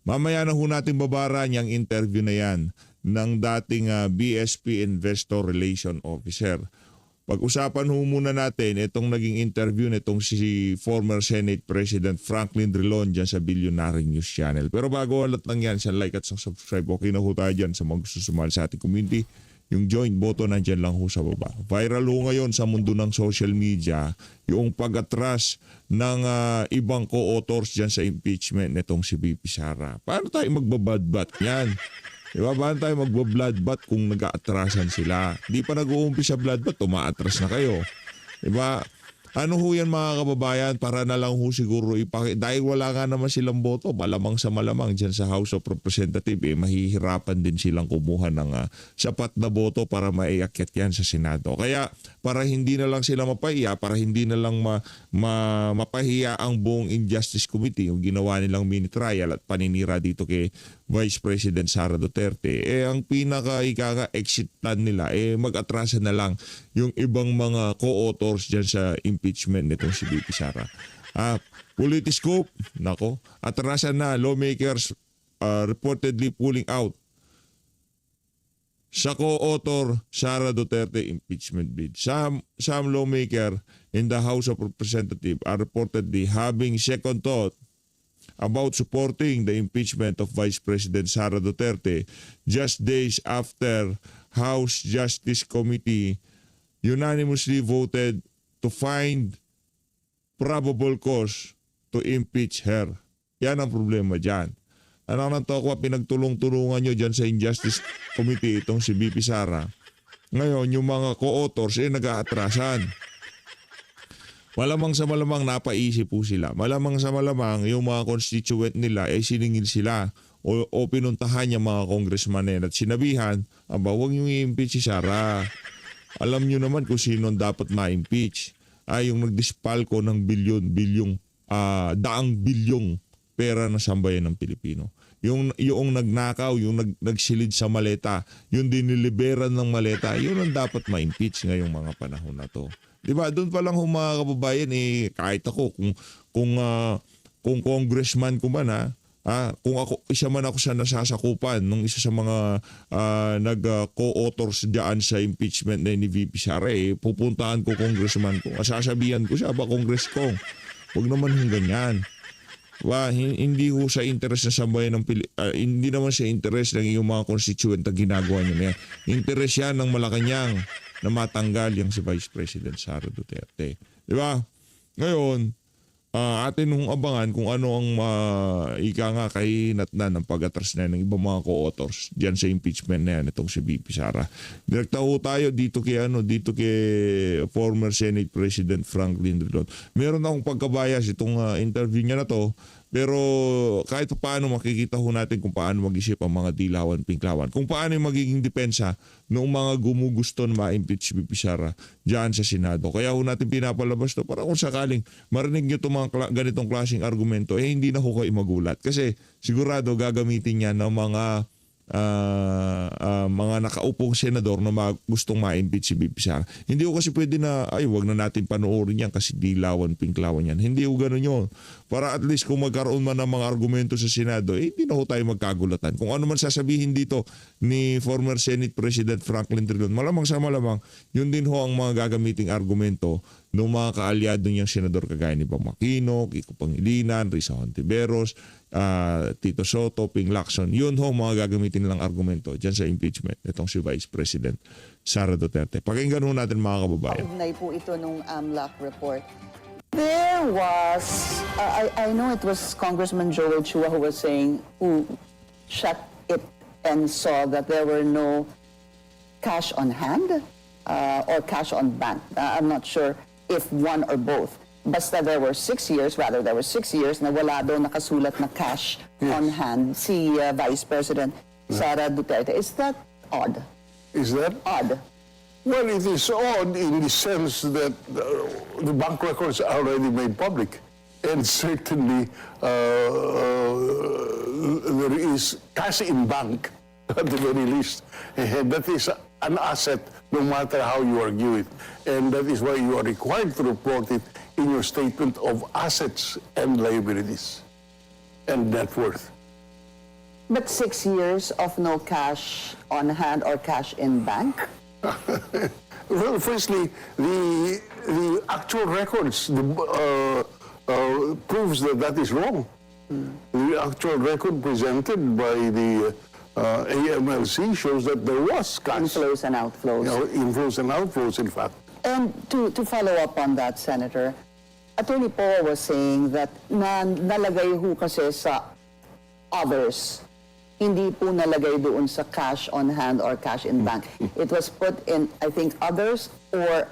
Mamaya na ho natin babaran yung interview na yan ng dating BSP Investor Relation Officer. Pag-usapan ho muna natin itong naging interview nitong si former Senate President Franklin Drilon dyan sa Billionaire News Channel. Pero bago alat lang yan, sa like at sa subscribe, okay na ho tayo dyan sa mga gusto sumali sa ating community. Yung join button nandyan lang ho sa baba. Viral ho ngayon sa mundo ng social media yung pag-atras ng ibang co-authors dyan sa impeachment nitong si VP Sara. Paano tayo magbabadbat yan? Diba? Paano tayo magbabloodbath kung nag-aatrasan sila? Di pa nag-uumpisa bloodbath, umaatras na kayo. Diba? Ano ho yan mga kababayan? Para na lang ho siguro dahil wala nga naman silang boto, malamang sa malamang dyan sa House of Representatives, mahihirapan din silang kumuha ng sapat na boto para maiakyat yan sa Senado. Kaya para hindi na lang sila mapahiya, para hindi na lang mapahiya ang buong Injustice Committee, yung ginawa nilang mini trial at paninira dito kay Vice President Sara Duterte, ang exit plan nila, mag-atrasan na lang yung ibang mga co-authors dyan sa impeachment nitong si VP Sara. Politiscope, nako, atrasan na, lawmakers reportedly pulling out sa co-author Sara Duterte impeachment bid. Some lawmaker in the House of Representatives are reportedly having second thought about supporting the impeachment of Vice President Sara Duterte just days after House Justice Committee unanimously voted to find probable cause to impeach her. Yan ang problema dyan. Ano nang to ko pinagtulong-tulungan nyo dyan sa Injustice Committee itong si VP Sara. Ngayon, yung mga co-authors nag-aatrasan. Malamang sa malamang napaisip po sila. Malamang sa malamang yung mga constituent nila siningil sila o pinuntahan yung mga congressman at sinabihan, huwag yung i-impeach si Sara. Alam nyo naman kung sino dapat ma-impeach. Yung nagdispalko ng daang bilyong pera ng sambayan ng Pilipino. Yung nagnakaw, yung nagsilid sa maleta, yung diniliberan ng maleta, yun ang dapat ma-impeach ngayong mga panahon na to. Diba? Doon pa lang mga kababayan, kahit ako, kung congressman ko man, kung isa man ako sa nasasakupan ng isa sa mga nag-co-authors diyan sa impeachment na ni VP Sara, pupuntahan ko congressman ko. Sasabihan ko siya, congress ko. Huwag naman yung ganyan. Hindi ho sa interest ng sambayan ng hindi naman sa interest ng iyong mga constituent na ginagawa niya. Interest yan ng Malacanang na matanggal yung si Vice President Sara Duterte. Di ba? Ngayon, atin nung abangan kung ano ang kahinatnan ng pag-atras na ng ibang mga co-authors diyan sa impeachment na yan itong si VP Sara. Direkta ho tayo dito kay former Senate President Franklin Drilon. Meron akong pagkabayas itong interview niya na to, pero kahit paano makikita ho natin kung paano mag-isip ang mga dilawan, pinklawan. Kung paano yung magiging depensa ng mga gumugusto na ma-impeach VP Sara diyan sa Senado. Kaya ho natin pinapalabas to para kung sakaling marinig nyo itong mga ganitong klaseng argumento, hindi na ho kayo magulat. Kasi sigurado gagamitin niya ng mga nakaupong senador na gustong ma-impeach si VP Sara. Hindi ko kasi pwede na, wag na natin panoorin yan kasi dilawan, pinklawan yan. Hindi ko ganun yun. Para at least kung magkaroon man ng mga argumento sa Senado, hindi na ho tayo magkagulatan. Kung ano man sasabihin dito ni former Senate President Franklin Drilon, malamang sa malamang, yun din ho ang mga gagamiting argumento ng mga kaalyado niyang senador kagaya ni Bam Aquino, Kiko Pangilinan, Risa Hontiveros, Tito Soto, Ping Lacson. Yun ho mga gagamitin nilang argumento dyan sa impeachment nitong si Vice President Sara Duterte. Pakinggan ho natin mga kababayan. Ugnay po ito nung AMLAC report. There was, I know it was Congressman Joel Chua who was saying, who shut it and saw that there were no cash on hand or cash on bank. I'm not sure if one or both. Basta there were 6 years na wala daw nakasulat na cash on hand si Vice President Sara Duterte. Is that odd? Is that? Odd. Well, it is odd in the sense that the bank records are already made public. And certainly there is cash in bank at the very least. And that is an asset no matter how you argue it. And that is why you are required to report it in your statement of assets and liabilities and net worth. But 6 years of no cash on hand or cash in bank? Well, firstly, the actual records proves that that is wrong. The actual record presented by the AMLC shows that there was cash. Inflows and outflows. Inflows and outflows, in fact. And to follow up on that, Senator, Attorney Poe was saying that nalagay ho kasi sa others, hindi po nalagay doon sa cash on hand or cash in bank. It was put in, I think, others or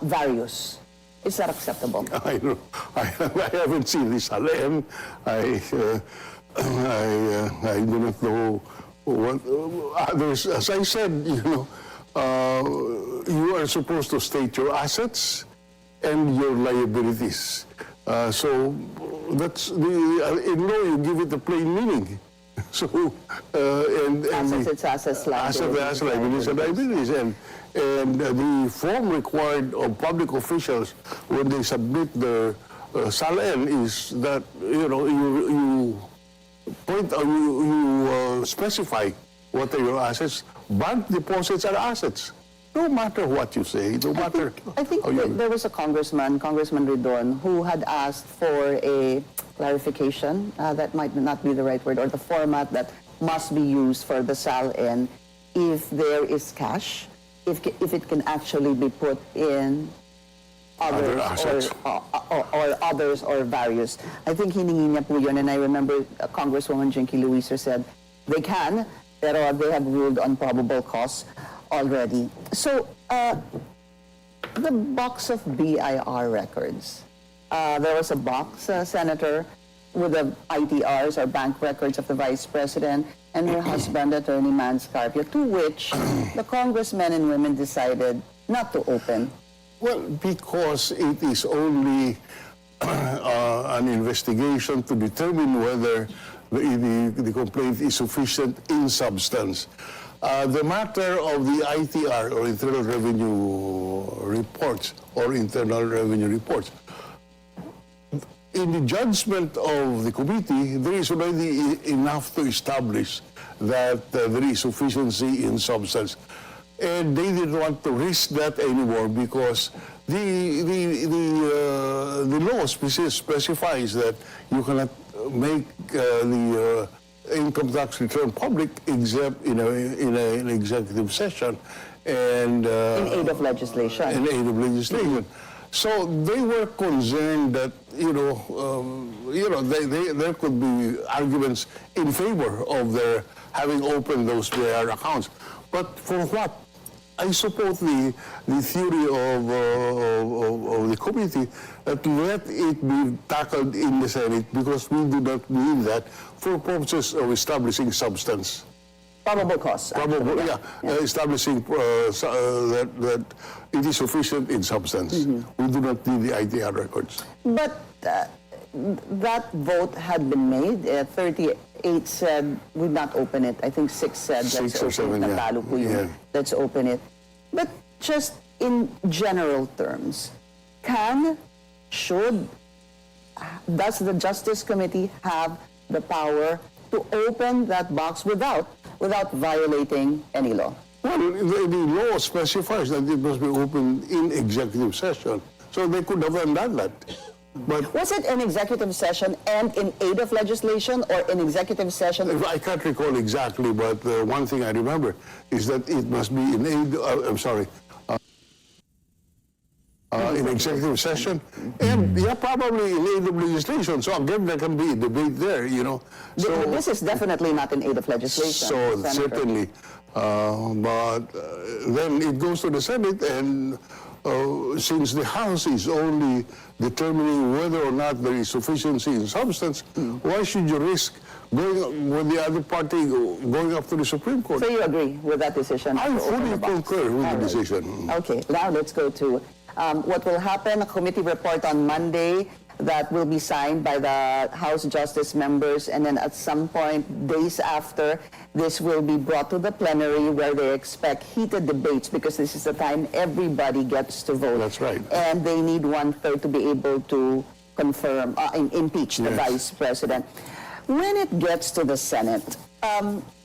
various. Is that acceptable? I haven't seen this Alem. I do not know what others. As I said, you are supposed to state your assets and your liabilities. So that's in law you give it a plain meaning. So Assets, it's assets, liabilities. liabilities and liabilities, and the form required of public officials when they submit their SALN is that you point out, you specify what are your assets. Bank deposits are assets. No matter what you say, no matter I think how you... there was a Congressman Ridon, who had asked for a clarification, that might not be the right word, or the format that must be used for the SALN if there is cash, if it can actually be put in Other others assets. or others or various. I think hiningi niya po yun, and I remember Congresswoman Jinky Luiser said they can, pero they have ruled on probable cause already. So, the box of BIR records. There was a box, Senator, with the ITRs or bank records of the Vice President and her husband, Attorney Man Scarpio, to which the congressmen and women decided not to open. Well, because it is only an investigation to determine whether the complaint is sufficient in substance. The matter of the ITR, or Internal Revenue Reports, in the judgment of the committee, there is already enough to establish that there is sufficiency in substance. And they didn't want to risk that anymore because the law specifies that you cannot make the income tax return public except in an executive session and In aid of legislation. in aid of legislation. So they were concerned that there could be arguments in favor of their having opened those BIR accounts. But for what? I support the theory of the committee that let it be tackled in the Senate because we do not need that for purposes of establishing substance. Probable cause. Probably, actually, establishing that it is sufficient in substance. We do not need the ITR records. But that vote had been made. 38 said would not open it. I think 6 said let's 6 or open 7, it. yeah. Natalo po yun. Yeah. Let's open it. But just in general terms, does the Justice Committee have the power to open that box without violating any law? Well, the law specifies that it must be opened in executive session. So they could have done that. But Was it an executive session and in aid of legislation, or an executive session? I can't recall exactly, but one thing I remember is that it must be in aid, in executive session, and probably in aid of legislation. So again, there can be a debate there, So, This is definitely not in aid of legislation. so Senator. certainly, but then it goes to the Senate, and since the House is only determining whether or not there is sufficiency in substance, why should you risk going with the other party going up to the Supreme Court? So you agree with that decision? I to open fully the box? concur with All the right. decision. Okay, now let's go to what will happen. A committee report on Monday that will be signed by the House Justice members, and then at some point, days after, this will be brought to the plenary where they expect heated debates because this is the time everybody gets to vote. That's right. And they need 1/3 to be able to confirm, impeach the Yes. Vice President. When it gets to the Senate,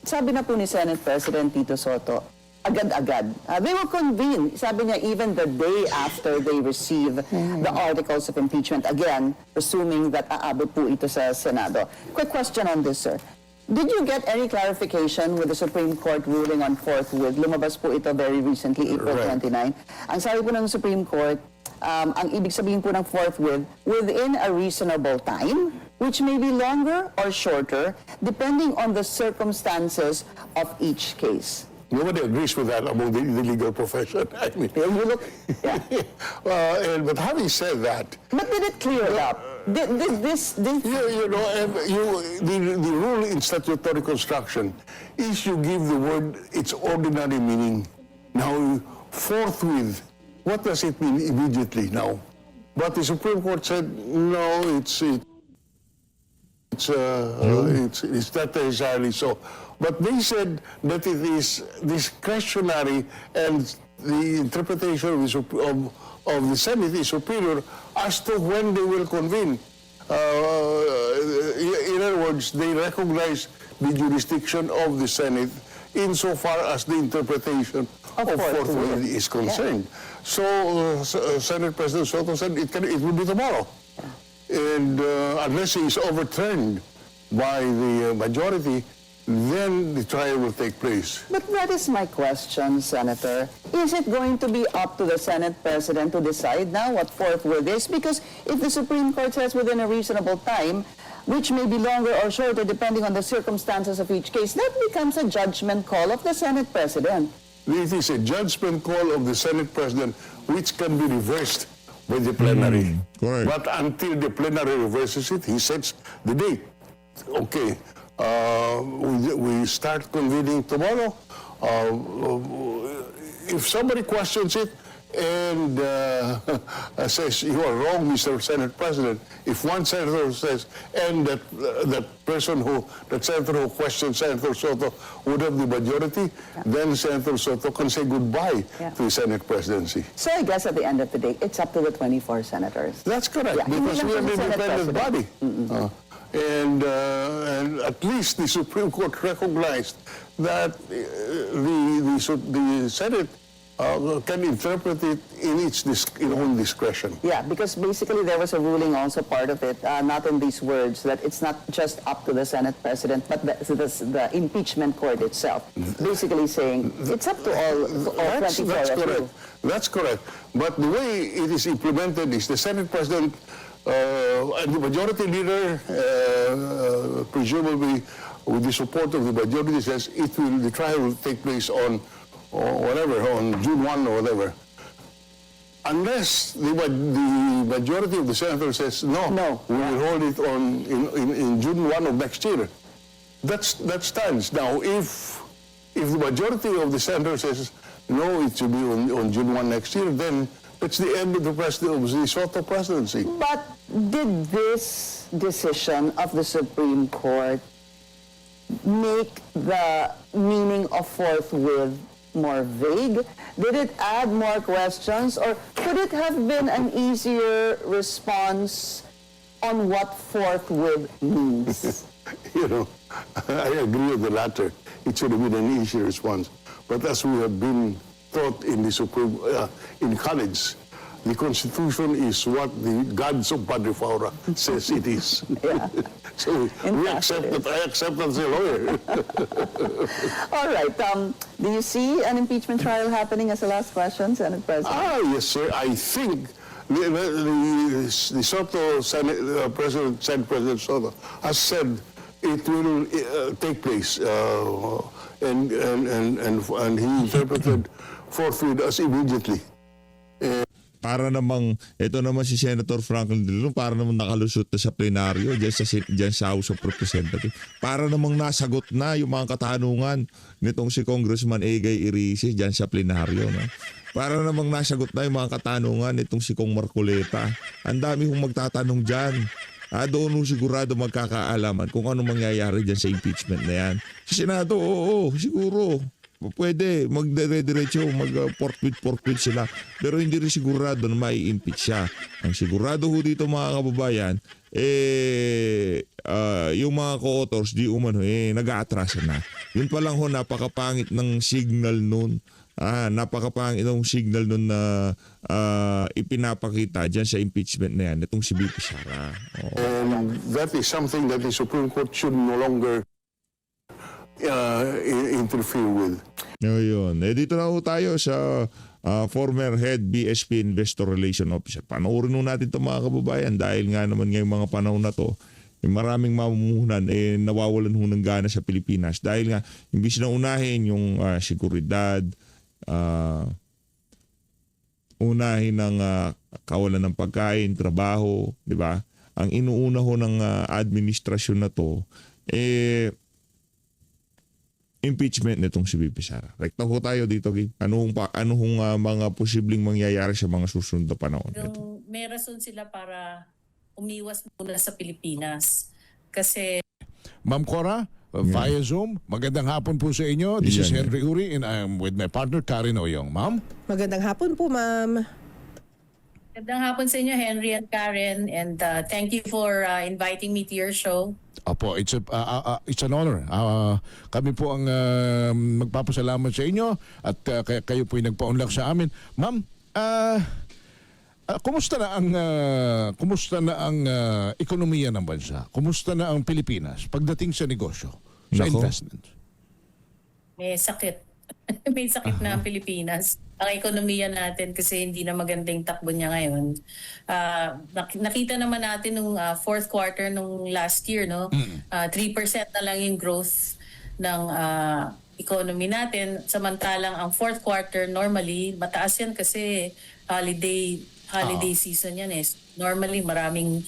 Sabi na po ni Senate President Tito Soto, agad-agad. They will convene. Sabi niya, even the day after they receive the articles of impeachment. Again, assuming that aabot po ito sa Senado. Quick question on this, sir. Did you get any clarification with the Supreme Court ruling on forthwith? Lumabas po ito very recently, April Right. 29. Ang sabi po ng Supreme Court, ang ibig sabihin po ng forthwith, within a reasonable time, which may be longer or shorter, depending on the circumstances of each case. Nobody agrees with that among the legal profession. I mean, You look, yeah. but having said that, But did it clear it up? This you know, the rule in statutory construction is you give the word its ordinary meaning. Now, forthwith, what does it mean immediately now? But the Supreme Court said, no, it's not necessarily so. But they said that it is discretionary and the interpretation of the Senate is superior as to when they will convene. In other words, they recognize the jurisdiction of the Senate insofar as the interpretation of forthwith is concerned. So, Senate President Soto said it will be tomorrow. And unless he is overturned by the majority, then the trial will take place. But that is my question, Senator. Is it going to be up to the Senate President to decide now what forthwith is? Because if the Supreme Court says within a reasonable time, which may be longer or shorter depending on the circumstances of each case, that becomes a judgment call of the Senate President. It is a judgment call of the Senate President which can be reversed by the plenary. Correct. But until the plenary reverses it, he sets the date. Okay, we start convening tomorrow. If somebody questions it and says, you are wrong, Mr. Senate President, if one senator says, and that senator who questions Senator Soto would have the majority, then Senator Soto can say goodbye to the Senate presidency. So I guess at the end of the day, it's up to the 24 senators. That's correct, Yeah, because we are the hindi lang po yung independent Senate body. And at least the Supreme Court recognized that the Senate can interpret it in its own discretion. Yeah, because basically there was a ruling also part of it, not in these words, that it's not just up to the Senate President, but the impeachment court itself. Basically saying it's up to all 24 That's of correct. you. That's correct. But the way it is implemented is the Senate President and the majority leader, presumably with the support of the majority, says the trial will take place on June 1 or whatever. Unless the majority of the senators says no, we will hold it in June 1 of next year. That stands. Now, if the majority of the senators says no, it should be on June 1 next year, then it's the end of the Soto presidency. But did this decision of the Supreme Court make the meaning of forthwith more vague? Did it add more questions? Or could it have been an easier response on what forthwith means? You know, I agree with the latter. It should have been an easy response. But as we have been taught in the in college, the Constitution is what the gods of Padre Faura says it is. Yeah. So we accept it is. that. I accept as a lawyer. All right. Do you see an impeachment trial happening as a last question, Senate President? Yes, sir. I think the Soto Senate President Soto has said it will take place, and he interpreted forthwith as immediately. Para namang, ito naman si Senator Franklin Drilon, para namang nakalusot na sa plenaryo dyan sa House of Representatives. Para namang nasagot na yung mga katanungan nitong si Congressman Egay Irisis dyan sa plenaryo. No? Para namang nasagot na yung mga katanungan nitong si Kong Marcoleta. Ang dami kong magtatanong dyan. Doon sigurado magkakaalaman kung anong mangyayari dyan sa impeachment na yan. Sa Senado, oo, siguro. Pwede, magdire-diretso, mag-forthwith sila. Pero hindi rin sigurado na mai-impeach siya. Ang sigurado ho dito mga kababayan, yung mga co-authors di umano nag-aatrasan na. Yun pa lang ho, napakapangit ng signal nun. Napakapangit ng signal nun na ipinapakita dyan sa impeachment na yan, itong si BP Sara. And that is something that the Supreme Court should no longer interfere with. Yun. Dito na ho tayo sa former head BSP Investor Relation Officer. Panoorin ho natin ito mga kababayan dahil nga naman ngayong mga panahon na to, maraming mamumuhunan nawawalan ho ng gana sa Pilipinas dahil nga imbis na unahin yung seguridad, unahin ng kawalan ng pagkain, trabaho, di ba? Ang inuuna ho ng administrasyon na to impeachment nitong si BP Sara. Rekta ho tayo dito, Gig. Ano hong mga posibleng mangyayari sa mga susunod na panahon? Yung may rason sila para umiwas muna sa Pilipinas. Kasi Ma'am Cora, via Zoom, magandang hapon po sa inyo. This is Yan. Henry Uri and I'm with my partner Karen Oyong. Ma'am? Magandang hapon po, ma'am. magandang hapon sa inyo, Henry and Karen, and thank you for inviting me to your show. Opo, it's an honor. Kami po ang magpapasalamat sa inyo at kayo po yung nagpaunlak sa amin. Ma'am, kumusta na ang ekonomiya ng bansa? Kumusta na ang Pilipinas pagdating sa negosyo, sa Nako. investment? May sakit. May sakit na ang Pilipinas. Ang ekonomiya natin kasi hindi na magandang takbo niya ngayon. Nakita naman natin nung fourth quarter nung last year, no? 3% na lang yung growth ng economy natin. Samantalang ang fourth quarter normally mataas yan kasi holiday season yan eh. Normally maraming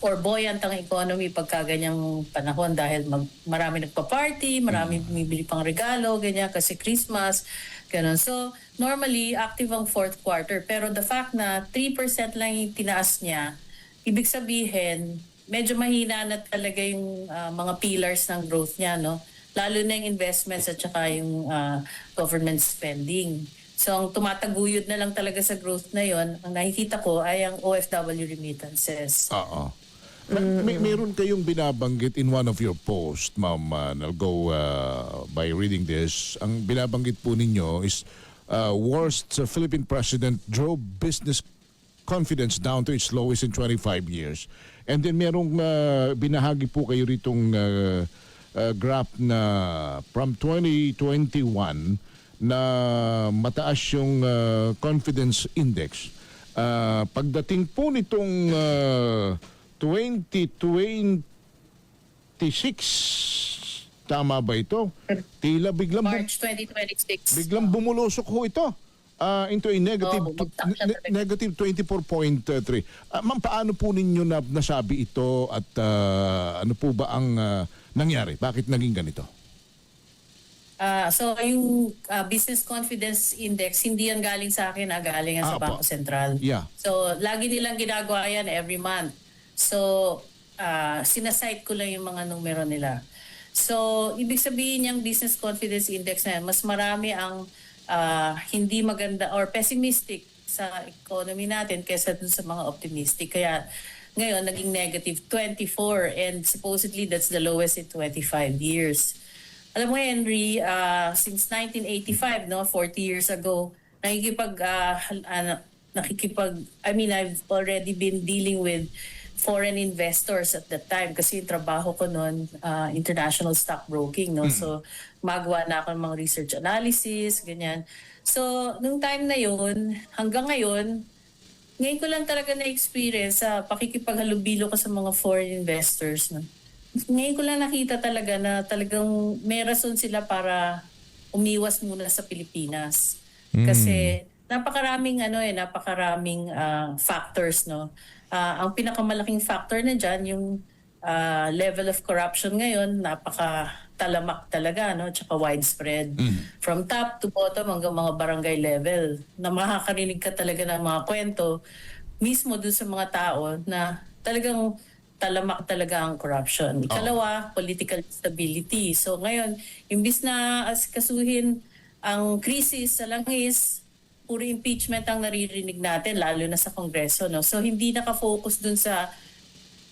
or buoyant ang economy pagka ganyang panahon dahil marami nagpa-party, marami bumibili pang regalo, ganyan kasi Christmas, ganun. So, normally, active ang fourth quarter. Pero the fact na 3% lang yung tinaas niya, ibig sabihin, medyo mahina na talaga yung mga pillars ng growth niya, no? Lalo na yung investments at saka yung government spending. So, ang tumataguyod na lang talaga sa growth na yon, ang nakikita ko ay ang OFW remittances. Oo. Meron kayong binabanggit in one of your posts, ma'am, and I'll go by reading this. Ang binabanggit po ninyo is worst Philippine president drove business confidence down to its lowest in 25 years. And then merong binahagi po kayo ritong graph na from 2021 na mataas yung confidence index. Pagdating po nitong 2026, tama ba ito? Tila March 2026. biglang bumulusok ho ito into a negative bumagsak siya talaga. negative 24.3. Ma'am, paano po ninyo nasabi ito at ano po ba ang nangyari? Bakit naging ganito? So yung business confidence index, hindi yan galing sa akin, galing yan sa Opo. Bangko Sentral. Yeah. So lagi nilang ginagawa yan every month. So sinasite ko lang yung mga numero nila. So ibig sabihin yung business confidence index na yan, mas marami ang hindi maganda or pessimistic sa economy natin kaysa dun sa mga optimistic. Kaya ngayon naging negative 24 and supposedly that's the lowest in 25 years. Alam mo, Henry, since 1985, no, 40 years ago, I've already been dealing with foreign investors at that time kasi yung trabaho ko noon, international stockbroking, no? So, magawa na ako ng mga research analysis, ganyan. So, nung time na yun, hanggang ngayon ko lang talaga na-experience sa pakikipaghalubilo ko sa mga foreign investors, no? Ngayon ko lang nakita talaga na talagang may rason sila para umiwas muna sa Pilipinas. Kasi napakaraming factors, no. Ang pinakamalaking factor na diyan yung level of corruption ngayon, napakatalamak talaga, no, tsaka widespread. From top to bottom hanggang mga barangay level na makakarinig ka talaga ng mga kwento mismo dun sa mga tao na talagang talamak talaga ang corruption. Ikalawa, political stability. So ngayon, imbis na asikasuhin ang krisis sa langis, puro impeachment ang naririnig natin, lalo na sa Kongreso. No? So hindi nakafocus dun sa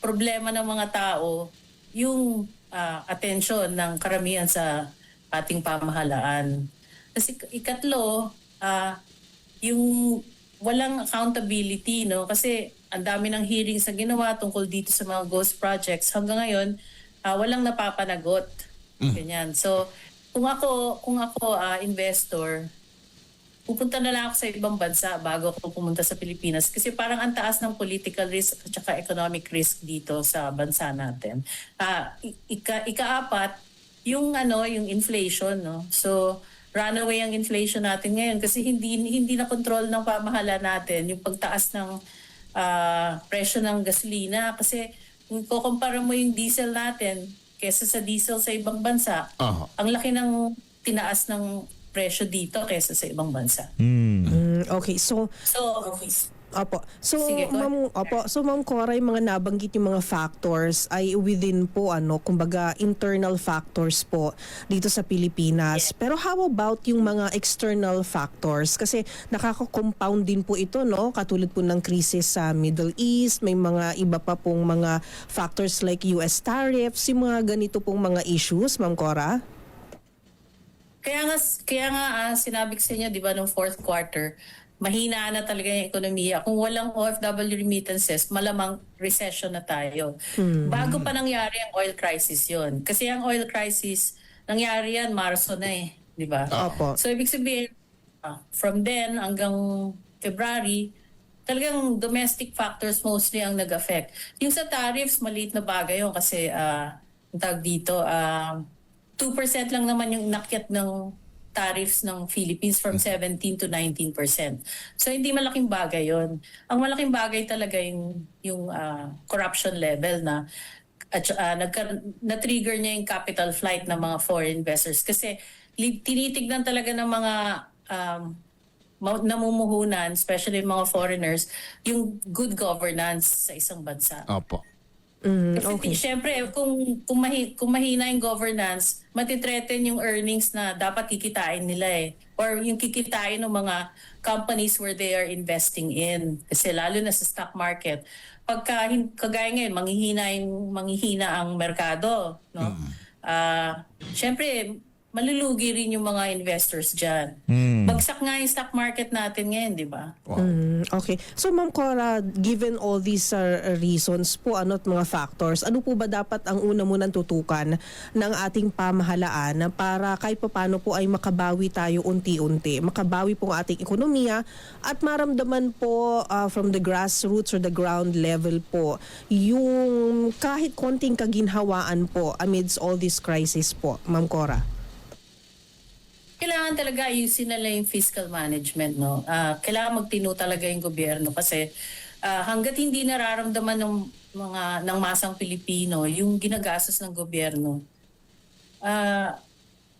problema ng mga tao yung atensyon ng karamihan sa ating pamahalaan. Kasi ikatlo, yung walang accountability, no? Kasi ang dami ng hearings na ginawa tungkol dito sa mga ghost projects. Hanggang ngayon, walang napapanagot. Ganyan. So, kung ako investor, pupunta na lang ako sa ibang bansa bago ako pumunta sa Pilipinas kasi parang ang taas ng political risk at saka economic risk dito sa bansa natin. Ikaapat, yung inflation, no? So, runaway ang inflation natin ngayon kasi hindi na control ng pamahalaan natin yung pagtaas ng presyo ng gasolina kasi kung kukumpara mo yung diesel natin kesa sa diesel sa ibang bansa, ang laki ng tinaas ng presyo dito kesa sa ibang bansa. Okay, so Opo. So, Sige, go ahead. Ma'am Cora, yung mga nabanggit yung mga factors ay within po kumbaga internal factors po dito sa Pilipinas. Pero how about yung mga external factors? Kasi nakaka-compound din po ito, no? Katulad po ng krisis sa Middle East, may mga iba pa pong mga factors like US tariffs, yung mga ganito pong mga issues, Ma'am Cora? Kaya nga sinabi ko sa inyo, 'di ba, nung fourth quarter, mahina na talaga yung ekonomiya. Kung walang OFW remittances, malamang recession na tayo. Bago pa nangyari ang oil crisis yon. Kasi ang oil crisis, nangyari yan Marso na di ba? Opo. So ibig sabihin, from then hanggang February, talagang domestic factors mostly ang nag-affect. Yung sa tariffs, maliit na bagay yun kasi, ang tawag dito, 2% lang naman yung inakyat ng tariffs ng Philippines from 17 to 19%. So hindi malaking bagay 'yon. Ang malaking bagay talaga yung corruption level na na-trigger niya yung capital flight ng mga foreign investors kasi tinitignan talaga ng mga namumuhunan, especially mga foreigners, yung good governance sa isang bansa. Opo. Kasi syempre, kung mahina yung governance, matitreaten yung earnings na dapat kikitain nila or yung kikitain ng mga companies where they are investing in. Kasi lalo na sa stock market, pagka kagaya ngayon, manghihina ang merkado, no? Syempre, malulugi rin yung mga investors dyan. Bagsak nga yung stock market natin ngayon, di ba? Okay. So, Ma'am Cora, given all these reasons po, at mga factors, ano po ba dapat ang una munang tutukan ng ating pamahalaan para kahit paano po ay makabawi tayo unti-unti, makabawi po ang ating ekonomiya at maramdaman po from the grassroots or the ground level po yung kahit konting kaginhawaan po amidst all this crisis po, Ma'am Cora? Kailangan talaga ayusin nila yung fiscal management, no? Kailangan magtino talaga yung gobyerno kasi hangga't hindi nararamdaman ng masang Pilipino yung ginagastos ng gobyerno,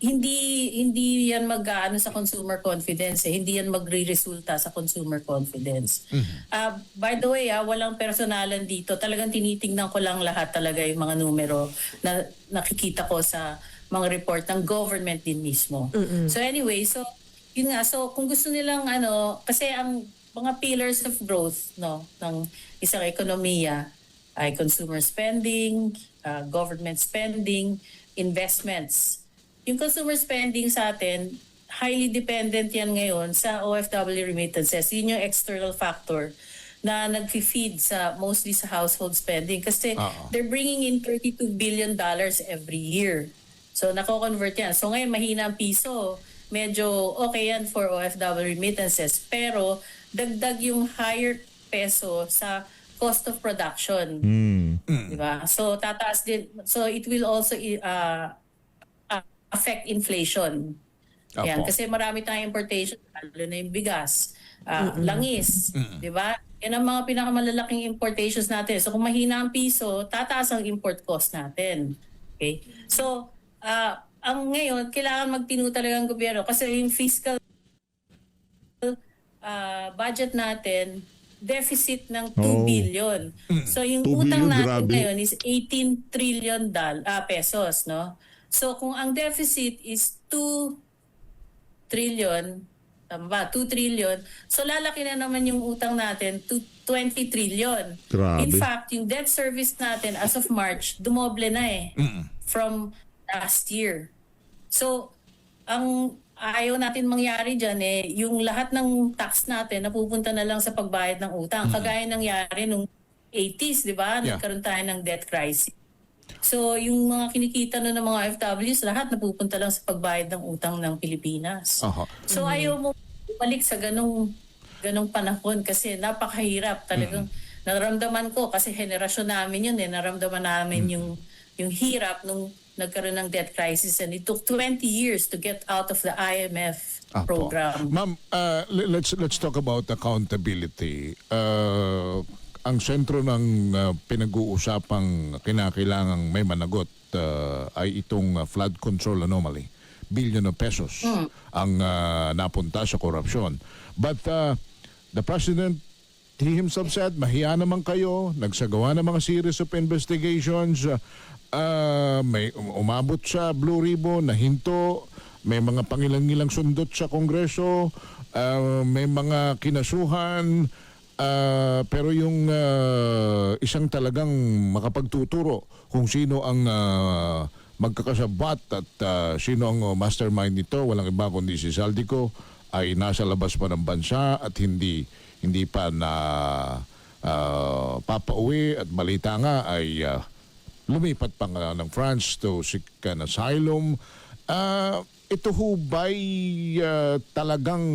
hindi yan mag-aano sa consumer confidence, hindi yan magre-resulta sa consumer confidence. By the way, walang personalan dito. Talagang tinitingnan ko lang lahat talaga yung mga numero na nakikita ko sa mga report ng government din mismo. So anyway, so yun nga, so kung gusto nilang kasi ang mga pillars of growth, no, ng isang ekonomiya ay consumer spending, government spending, investments. Yung consumer spending sa atin, highly dependent yan ngayon sa OFW remittances. Yun yung external factor na nag-feed mostly sa household spending kasi they're bringing in $32 billion every year. So, nako-convert yan. So, ngayon, mahina ang piso. Medyo okay yan for OFW remittances. Pero, dagdag yung higher peso sa cost of production. Diba? So, tataas din. So, it will also affect inflation. Yan. Kasi marami tayong importation, lalo na yung bigas, langis. Diba? Yan ang mga pinakamalalaking importations natin. So, kung mahina ang piso, tataas ang import cost natin. Okay? So, ang ngayon, kailangan magtino talaga ang gobyerno kasi yung fiscal budget natin, deficit ng 2 billion. So yung 2 utang billion, natin grabe. ngayon is 18 trillion pesos, no? So kung ang deficit is 2 trillion, tama ba? 2 trillion. So lalaki na naman yung utang natin to 20 trillion. Grabe. In fact, yung debt service natin as of March, dumoble na from last year. So, ang ayaw natin mangyari dyan yung lahat ng tax natin napupunta na lang sa pagbayad ng utang. Kagaya nangyari nung 80s, di ba? Yeah. Nagkaroon tayo ng debt crisis. So, yung mga kinikita na ng mga OFWs, lahat napupunta lang sa pagbayad ng utang ng Pilipinas. Aha. So, ayaw mo balik sa ganong panahon kasi napakahirap talagang. Naramdaman ko kasi henerasyon namin yun naramdaman namin yung hirap nung nagkaroon ng debt crisis, and it took 20 years to get out of the IMF Apo. program. Ma'am, let's talk about accountability. Ang sentro ng pinag-uusapang kinakailangang may managot ay itong flood control anomaly. Billion of pesos ang napunta sa korupsyon. But the President, he himself said, mahiya naman kayo, nagsagawa ng mga series of investigations, may umabot sa Blue Ribbon, nahinto, may mga pangilang-ilang sundot sa Kongreso, may mga kinasuhan, pero yung isang talagang makapagtuturo kung sino ang magkakasabat at sino ang mastermind nito, walang iba kundi si Saldico, ay nasa labas pa ng bansa at hindi pa na papauwi, at balita nga ay lumipat pa nga ng France to seek an asylum. Ito ho ba'y talagang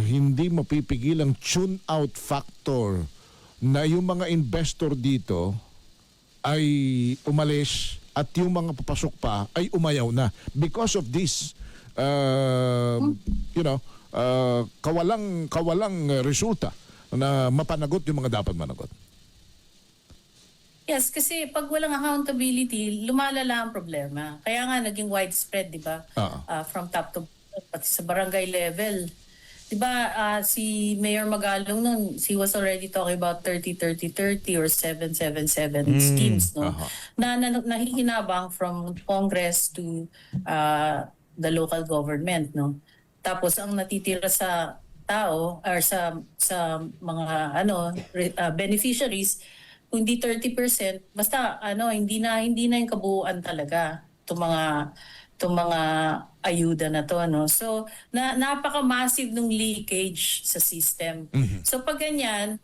hindi mapipigil ang tune-out factor na yung mga investor dito ay umalis at yung mga papasok pa ay umayaw na because of this kawalang resulta na mapanagot yung mga dapat managot. Yes, kasi pag walang accountability, lumalala ang problema. Kaya nga naging widespread, di ba? From top to bottom, pati sa barangay level. Di ba, si Mayor Magalong nun, he was already talking about 30-30-30 or 7-7-7 schemes, no? Na nahihinabang from Congress to the local government, no? Tapos ang natitira sa tao or sa mga beneficiaries, kundi 30%, basta hindi na yung kabuuan talaga itong mga ayuda na to, no. So napaka-massive ng leakage sa system. So pag ganyan,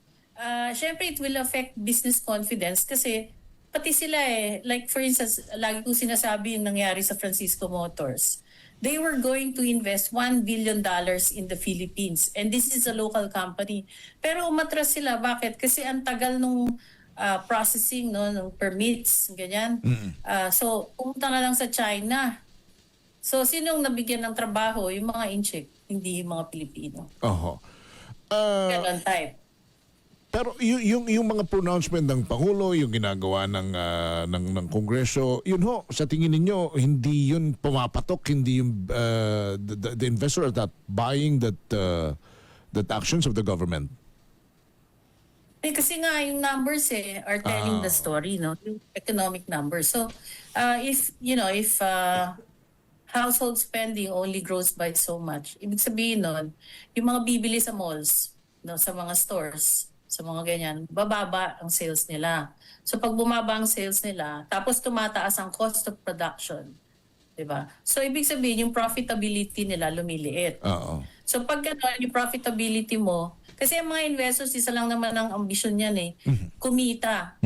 syempre it will affect business confidence kasi pati sila like for instance, lagi ko sinasabi yung nangyari sa Francisco Motors. They were going to invest $1 billion in the Philippines, and this is a local company. Pero umatras sila. Bakit? Kasi ang tagal nung processing, no, ng permits, ganyan. So, pumunta na lang sa China. So, sinong nabigyan ng trabaho? Yung mga incheck, hindi yung mga Pilipino. Ganon type. Pero yung mga pronouncement ng Pangulo, yung ginagawa ng Kongreso, yun ho, sa tingin ninyo, hindi yun pumapatok, hindi yung the investor are not buying that actions of the government? Kasi nga yung numbers are telling the story, no? Yung economic numbers. So if household spending only grows by so much, ibig sabihin nun, yung mga bibili sa malls, no, sa mga stores, sa mga ganyan, bababa ang sales nila. So pag bumaba ang sales nila, tapos tumataas ang cost of production, di ba? So ibig sabihin yung profitability nila lumiliit. So pag gano'n, yung profitability mo, kasi ang mga investors, isa lang naman ang ambisyon yan kumita.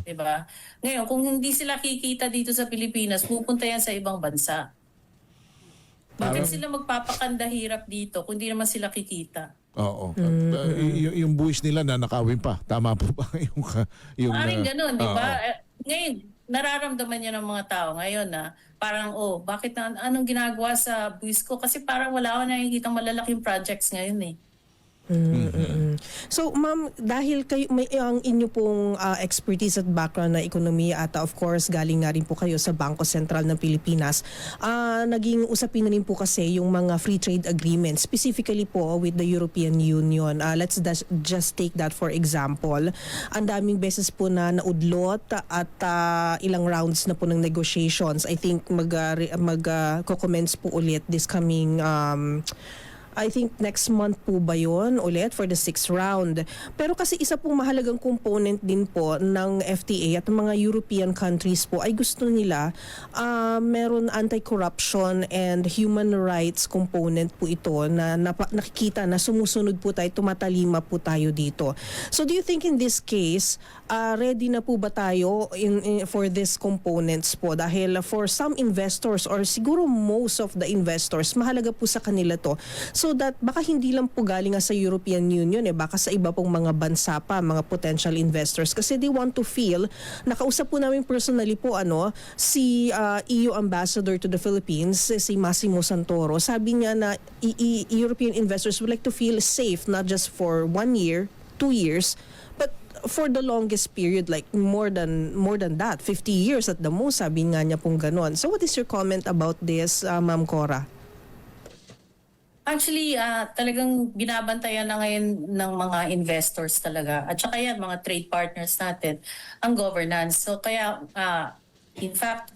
Di ba? Ngayon, kung hindi sila kikita dito sa Pilipinas, pupunta yan sa ibang bansa. Bakit sila magpapakanda hirap dito kung hindi naman sila kikita? Oo. Yung buwis nila na nakawin pa. Tama po ba? Maaaring ganun, di ba? Ngayon, nararamdaman niya ng mga tao ngayon na parang, bakit anong ginagawa sa buwis ko? Kasi parang wala ako nakikitang malalaking projects ngayon So ma'am, dahil kayo may ang inyo pong expertise at background na ekonomiya at of course galing nga rin po kayo sa Bangko Sentral ng Pilipinas, naging usapin na rin po kasi yung mga free trade agreements, specifically po with the European Union. Let's just take that for example. Ang daming beses po na naudlot at ilang rounds na po ng negotiations. I think mag-commence po ulit this coming I think next month po ba yun ulit for the 6th round. Pero kasi isa pong mahalagang component din po ng FTA at ng mga European countries po ay gusto nila meron anti-corruption and human rights component po ito na nakikita na sumusunod po tayo, tumatalima po tayo dito. So do you think in this case, ready na po ba tayo for these components po? Dahil for some investors or siguro most of the investors, mahalaga po sa kanila to. So that baka hindi lang po galing sa European Union, baka sa iba pong mga bansa pa, mga potential investors. Kasi they want to feel, nakausap po namin personally po si EU Ambassador to the Philippines, si Massimo Santoro. Sabi niya na European investors would like to feel safe not just for 1 year, 2 years, but for the longest period, like more than that, 50 years at the most, sabi nga niya pong ganon. So what is your comment about this, Ma'am Cora? Actually, talagang binabantayan na ngayon ng mga investors talaga. At saka yan, mga trade partners natin, ang governance. So kaya, in fact,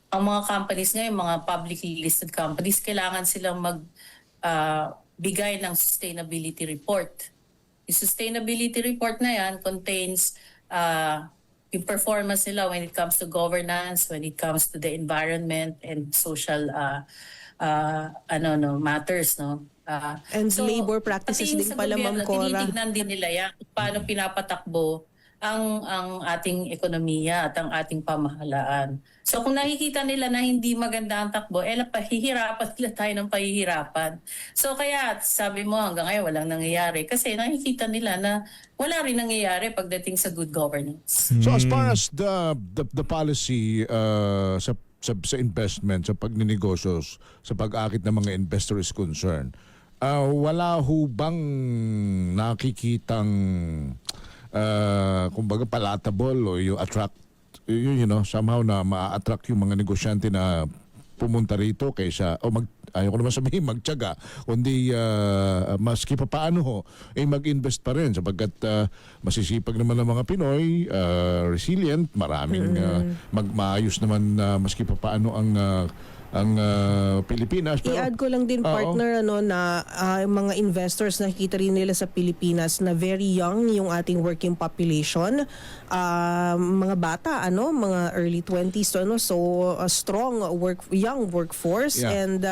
ang mga companies ngayon, mga publicly listed companies, kailangan silang magbigay ng sustainability report. Yung sustainability report na yan contains yung performance nila when it comes to governance, when it comes to the environment and social matters, no? And labor practices din pala, Ma'am Cora. Tinitignan din nila yan kung paano pinapatakbo ang ating ekonomiya at ang ating pamahalaan. So kung nakikita nila na hindi maganda ang takbo, pahihirapan nila tayo ng pahihirapan. So kaya sabi mo hanggang ngayon walang nangyayari kasi nakikita nila na wala rin nangyayari pagdating sa good governance. So as far as the policy sa investment, sa pagninegosyo, sa pag-akit ng mga investor is concerned, wala ho bang nakikitang kumbaga palatable o yung attract, somehow na ma-attract yung mga negosyante na pumunta rito kaysa, ayaw ko naman sabihin magtiyaga, kundi maski pa paano mag-invest pa rin sapagkat masisipag naman ng mga Pinoy, resilient, maraming maayos naman maski pa paano ang Pilipinas. Pero, I-add ko lang din, partner, na mga investors, nakikita rin nila sa Pilipinas na very young yung ating working population. Mga bata, mga early 20s, so a strong young workforce. Yeah. And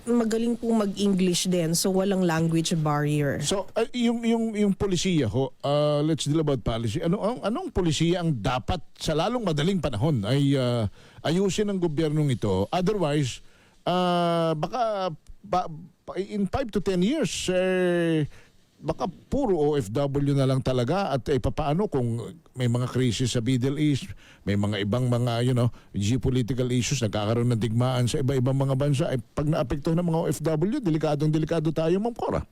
magaling po mag-English din, so walang language barrier. So yung polisiya ho, let's deal about policy. Anong polisiya ang dapat sa lalong madaling panahon ay ayusin ng gobyernong ito? Otherwise, baka in 5 to 10 years baka puro OFW na lang talaga at papaano kung may mga krisis sa Middle East, may mga ibang mga geopolitical issues, nagkakaroon ng digmaan sa iba-ibang mga bansa, pag naapektuhan ng mga OFW, delikado tayo, Ma'am Cora.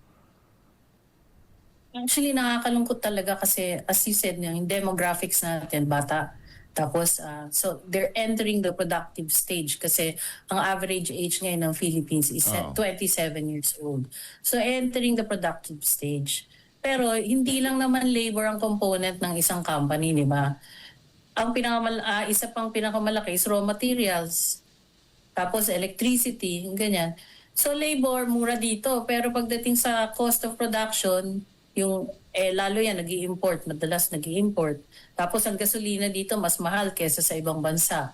Actually, nakakalungkot talaga kasi as you said, yung demographics natin, bata. Tapos, so they're entering the productive stage kasi ang average age ngayon ng Philippines is 27 years old. So entering the productive stage. Pero hindi lang naman labor ang component ng isang company, di ba? Ang isa pang pinakamalaki is raw materials. Tapos electricity, ganyan. So labor, mura dito. Pero pagdating sa cost of production, yung lalo yan, nag-i-import, madalas nag-i-import. Tapos ang gasolina dito mas mahal kaysa sa ibang bansa.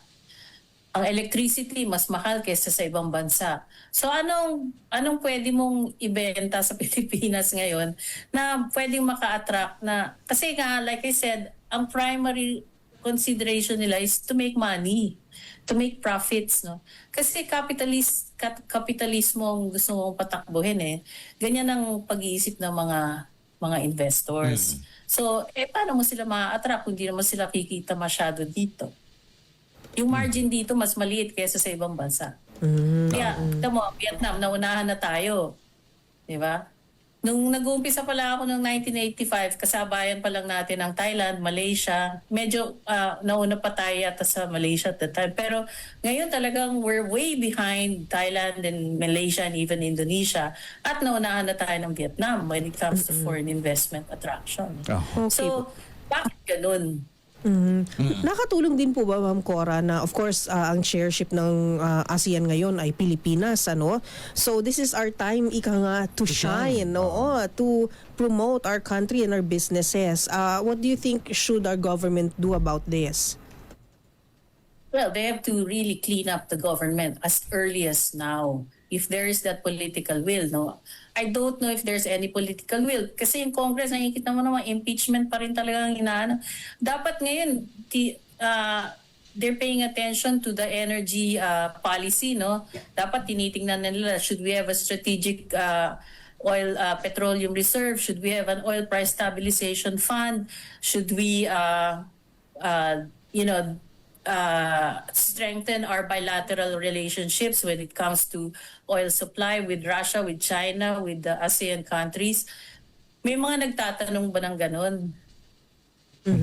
Ang electricity mas mahal kaysa sa ibang bansa. So anong pwede mong ibenta sa Pilipinas ngayon na pwedeng maka-attract na, kasi nga like I said, ang primary consideration nila is to make money, to make profits, no? Kasi kapitalismo ang gusto mong patakbuhin Ganyan ang pag-iisip ng mga investors. So, paano mo sila ma-attract kung hindi naman sila kikita masyado dito? Yung margin dito mas maliit kaysa sa ibang bansa. Kaya, kita mo, Vietnam, naunahan na tayo. Di ba? Nung nag-uumpisa pala ako noong 1985, kasabayan pa lang natin ang Thailand, Malaysia. Medyo nauna pa tayo yata sa Malaysia at the time. Pero ngayon talagang we're way behind Thailand and Malaysia and even Indonesia. At naunahan na tayo ng Vietnam when it comes to foreign investment attraction. Oh. So, bakit ganun? Nakatulong din po ba, Ma'am Cora, na of course ang chairship ng ASEAN ngayon ay Pilipinas, ano? So this is our time, ika nga, to shine, no? To promote our country and our businesses. What do you think should our government do about this? Well, they have to really clean up the government as early as now. If there is that political will, no? I don't know if there's any political will. Kasi yung Congress, nakikita mo naman, impeachment pa rin talaga ang inaano. Dapat ngayon, they're paying attention to the energy policy, no? Dapat tinitingnan nila, should we have a strategic petroleum reserve? Should we have an oil price stabilization fund? Should we, strengthen our bilateral relationships when it comes to oil supply with Russia, with China, with the ASEAN countries? May mga nagtatanong ba ng ganun?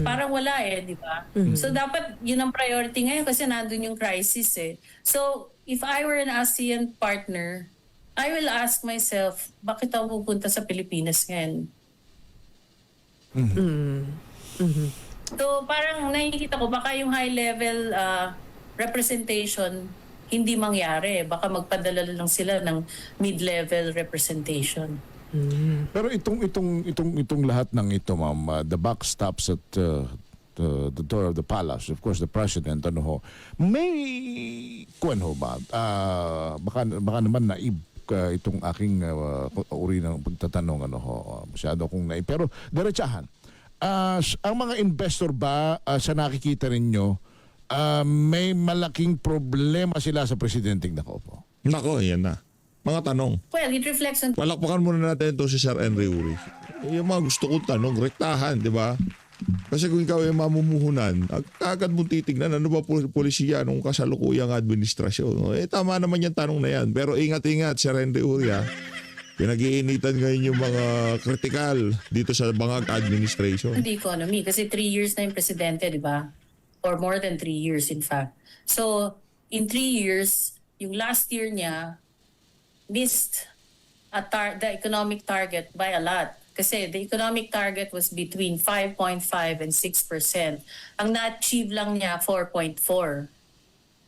Parang wala di ba? So dapat yun ang priority ngayon kasi nandun yung crisis So if I were an ASEAN partner, I will ask myself, bakit ako pupunta sa Pilipinas ngayon? So parang nakikita ko baka yung high level representation hindi mangyari. Baka magpadala lang sila ng mid-level representation. Pero itong lahat ng ito, ma'am, the buck stops at the door of the palace. Of course, the president, may kuwan ho ba? Baka naman naib itong aking uri ng pagtatanong, masyado kong naib. Pero diretsahan. Ang mga investor ba sa nakikita ninyo, may malaking problema sila sa presidenteng nakaupo? Nako, yan na. Mga tanong. Well, it reflects on... Palakpakan muna natin ito si Sir Henry Uri. Yung mga gusto kong tanong, rektahan, di ba? Kasi kung ikaw ay mamumuhunan, agad mong titignan ano ba polisiya nung kasalukuyang administrasyon. Tama naman yung tanong na yan. Pero ingat-ingat, Sir Henry Uri, pinag-iinitan ngayon yung mga kritikal dito sa Bangag administration. The economy kasi 3 years na yung presidente, di ba? Or more than 3 years in fact. So, in 3 years, yung last year niya missed the economic target by a lot. Kasi the economic target was between 5.5 and 6%. Ang na-achieve lang niya 4.4.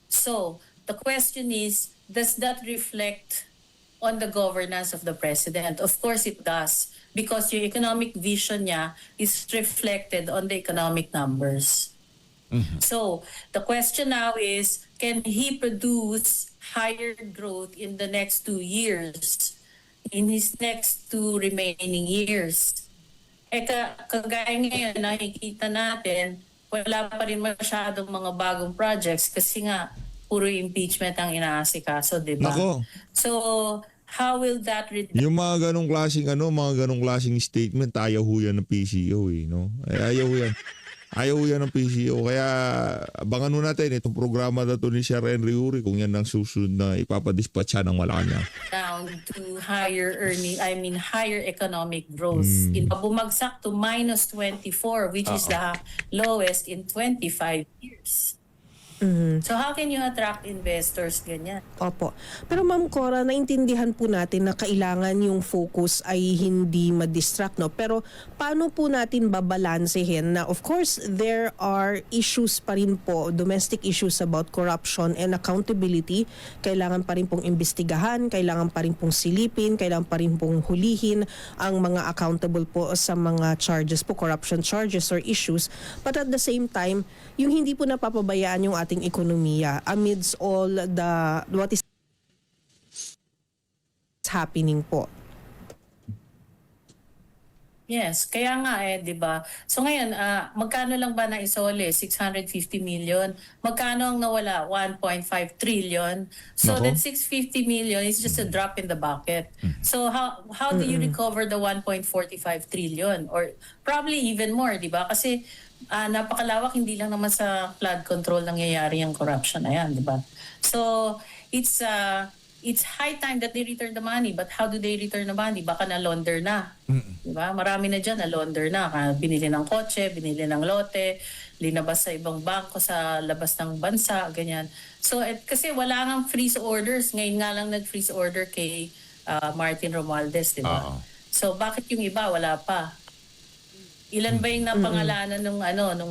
So, the question is, does that reflect on the governance of the president? Of course it does, because yung economic vision niya is reflected on the economic numbers. So the question now is, can he produce higher growth in the next 2 years, in his next 2 remaining years? Kagaya ngayon, nakikita natin, wala pa rin masyadong mga bagong projects kasi nga, puro impeachment ang inaasikaso, di ba? Nako. So, how will that Yung mga ganong klaseng statement, ayaw ho yan ng PCO no? Ayaw ho yan. Ayaw ho yan ng PCO. Kaya abangan ho natin itong programa na to ni Sir Henry Uri kung yan ang susunod na ipapadispatch siya ng Malacanang. down to higher economic growth. Bumagsak to minus 24, which is the lowest in 25 years. So how can you attract investors ganyan? Opo. Pero Ma'am Cora, naintindihan po natin na kailangan yung focus ay hindi ma-distract, no? Pero paano po natin babalansehin na of course there are issues pa rin po, domestic issues about corruption and accountability. Kailangan pa rin pong imbestigahan, kailangan pa rin pong silipin, kailangan pa rin pong hulihin ang mga accountable po sa mga charges po, corruption charges or issues. But at the same time, yung hindi po napapabayaan yung ating ekonomiya amidst all what is happening po. Yes, kaya nga 'di ba? So ngayon, magkano lang ba na isole? 650 million. Magkano ang nawala? 1.5 trillion. So Nako. that 650 million is just a drop in the bucket. So how do you recover the 1.45 trillion or probably even more, 'di ba? Kasi napakalawak, hindi lang naman sa flood control nangyayari ang corruption na yan, di ba? So, it's high time that they return the money. But how do they return the money? Baka na-launder na. Di ba? Marami na dyan na-launder na. Binili ng kotse, binili ng lote, linabas sa ibang bangko sa labas ng bansa, ganyan. So, kasi wala nang freeze orders. Ngayon nga lang nag-freeze order kay Martin Romualdez, di ba? So, bakit yung iba wala pa? Ilan ba yung napangalanan nung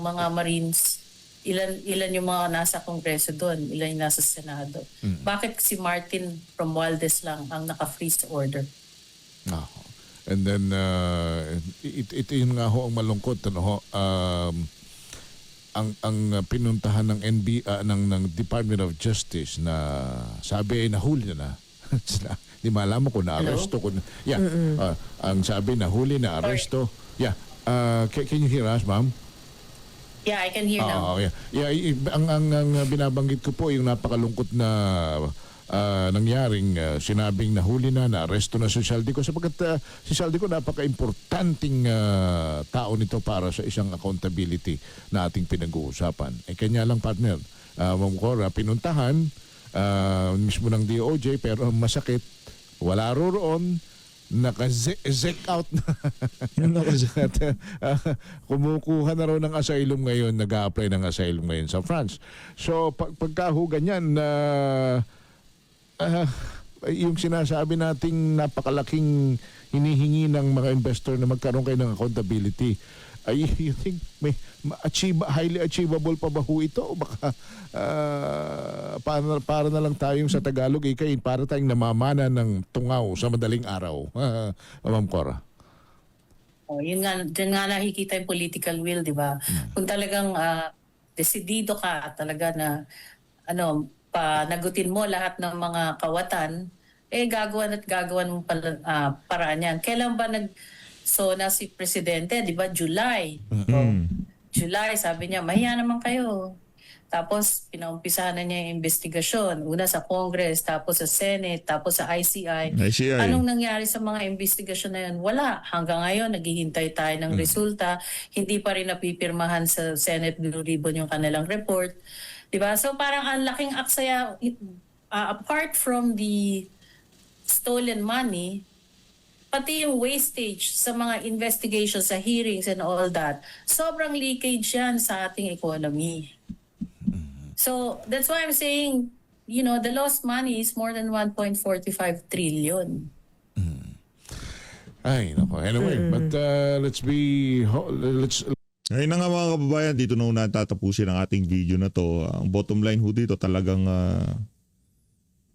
mga Marines? Ilan yung mga nasa Kongreso doon? Ilan yung nasa Senado? Bakit si Martin Romualdez lang ang naka-freeze order? Ah. And then, ito yun nga ho ang malungkot. Ano ho, ang pinuntahan ng ng Department of Justice na sabi ay nahuli na. Di malaman ko na aresto ko. Yeah. Ang sabi nahuli na aresto. Yeah. Can you hear us, ma'am? Yeah, I can hear now. Yeah. Ang binabanggit ko po yung napakalungkot na nangyaring sinabing nahuli na aresto na si Saldico sapagkat si Saldico napaka-importanting tao nito para sa isang accountability na ating pinag-uusapan. Kanya lang, partner, Ma'am Cora, pinuntahan mismo ng DOJ pero masakit, wala roon, naka-zek out na. At, kumukuha na raw ng asylum ngayon, nag-a-apply ng asylum ngayon sa France. So pagkaho ganyan na yung sinasabi nating napakalaking hinihingi ng mga investor na magkaroon kayo ng accountability, you think may highly achievable pa ba ho ito? O baka para na lang tayong sa Tagalog, para tayong namamana ng tungaw sa madaling araw. Ma'am Cora. Oh, dyan nga nakikita yung political will, di ba? Kung talagang desidido ka talaga na panagutin mo lahat ng mga kawatan, gagawan mo paraan yan. Kailan ba na si Presidente, di ba, July? July, sabi niya, mahiya naman kayo. Tapos, pinaumpisahan na niya yung investigasyon. Una sa Congress, tapos sa Senate, tapos sa ICI. Anong nangyari sa mga investigasyon na yun? Wala. Hanggang ngayon, naghihintay tayo ng resulta. Hindi pa rin napipirmahan sa Senate Blue Ribbon yung kanilang report. Diba? So parang ang laking aksaya, apart from the stolen money, pati yung wastage sa mga investigations, sa hearings and all that, sobrang leakage yan sa ating economy. So that's why I'm saying, the lost money is more than 1.45 trillion. Ay, nako. Anyway, but let's Ngayon na nga mga kababayan, dito na una tatapusin ang ating video na to. Ang bottom line ho dito talagang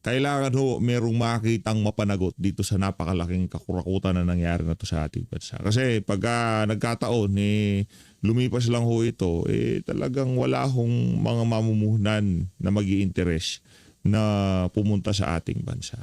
kailangan ho merong makitang mapanagot dito sa napakalaking kakurakutan na nangyari na to sa ating bansa. Kasi pagka nagkataon, lumipas lang ho ito, talagang wala hong mga mamumuhunan na mag-i-interest na pumunta sa ating bansa.